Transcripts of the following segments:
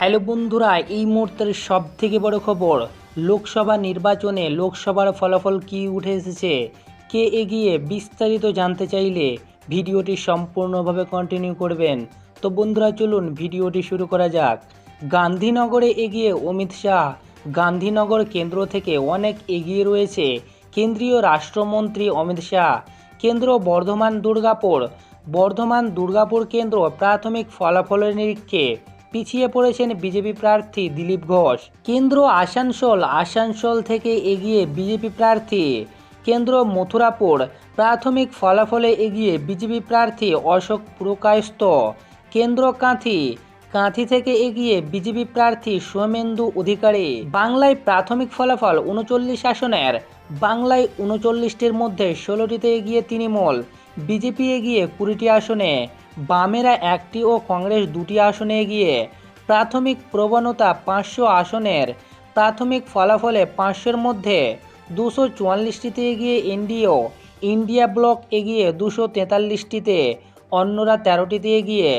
Hello বন্ধুরা, এই মুহূর্তের সবথেকে বড় খবর, লোকসভা নির্বাচনে লোকসভার ফলাফল কী উঠে এসেছে, কে এগিয়ে, বিস্তারিত জানতে চাইলে ভিডিওটি সম্পূর্ণভাবে কন্টিনিউ করবেন। তো বন্ধুরা চলুন ভিডিওটি শুরু করা যাক। গান্ধীনগরে এগিয়ে অমিত শাহ। গান্ধীনগর কেন্দ্র থেকে অনেক এগিয়ে রয়েছে কেন্দ্রীয় রাষ্ট্রমন্ত্রী অমিত শাহ। কেন্দ্র বর্ধমান দুর্গাপুর কেন্দ্র প্রাথমিক ফলাফলের নিরীক্ষে পিছিয়ে পড়েছেন বিজেপি প্রার্থী দিলীপ ঘোষ। কেন্দ্র আসানসোল থেকে এগিয়ে বিজেপি প্রার্থী। কেন্দ্র মথুরাপুর প্রাথমিক ফলাফলে এগিয়ে বিজেপি প্রার্থী অশোক পুরকায়স্থ। কেন্দ্র কাঁথি থেকে এগিয়ে বিজেপি প্রার্থী সৌমেন্দু অধিকারী। বাংলায় প্রাথমিক ফলাফল 39 আসনের, বাংলায় 39টির মধ্যে 16টিতে এগিয়ে তৃণমূল। বিজেপি এগিয়ে 20টি আসনে, বামেরা 1টি ও কংগ্রেস 2টি আসনে এগিয়ে। প্রাথমিক প্রবণতা 500 আসনের, প্রাথমিক ফলাফলে 500-এর মধ্যে 244টিতে এগিয়ে ইন্ডিয়া ব্লক এগিয়ে 243টিতে, অন্যরা 13টিতে এগিয়ে।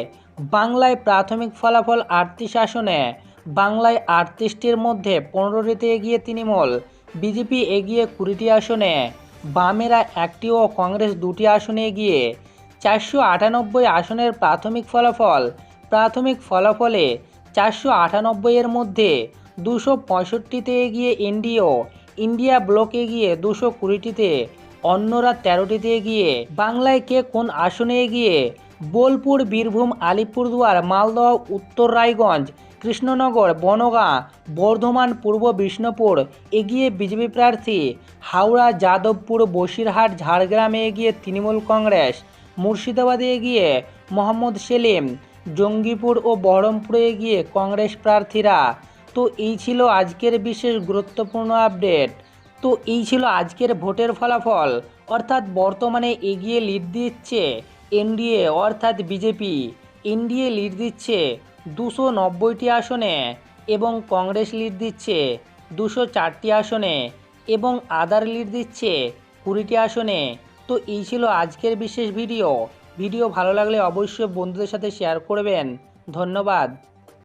বাংলায় প্রাথমিক ফলাফল 38 আসনে, বাংলায় 38টির মধ্যে 15টিতে এগিয়ে তৃণমূল। বিজেপি এগিয়ে 20টি আসনে, বামেরা 1টি ও কংগ্রেস 2টি আসনে এগিয়ে। 498 আসনের প্রাথমিক ফলাফলে 498-এর মধ্যে 265টিতে এগিয়ে ইন্ডিয়া ব্লক এগিয়ে 220টিতে, অন্যরা 13টিতে এগিয়ে। বাংলায় কে কোন আসনে এগিয়ে? বোলপুর, বীরভূম, আলিপুরদুয়ার, মালদহ, উত্তর রায়গঞ্জ, কৃষ্ণনগর, বনগাঁ, বর্ধমান, পূর্ব বিষ্ণুপুর এগিয়ে বিজেপি প্রার্থী। হাওড়া, যাদবপুর, বসিরহাট, ঝাড়গ্রামে এগিয়ে তৃণমূল কংগ্রেস। মুর্শিদাবাদে এগিয়ে মোহাম্মদ সেলিম। জঙ্গিপুর ও বহরমপুরে এগিয়ে কংগ্রেস প্রার্থীরা। তো এই ছিল আজকের বিশেষ গুরুত্বপূর্ণ আপডেট। তো এই ছিল আজকের ভোটের ফলাফল, অর্থাৎ বর্তমানে এগিয়ে লিড দিচ্ছে এনডিএ অর্থাৎ বিজেপি। এনডিএ লিড দিচ্ছে 290টি আসনে এবং কংগ্রেস লিড দিচ্ছে 204টি আসনে এবং আদার লিড দিচ্ছে 20টি আসনে। তো এই ছিল আজকের বিশেষ ভিডিও ভালো লাগলে অবশ্যই বন্ধুদের সাথে শেয়ার করবেন। ধন্যবাদ।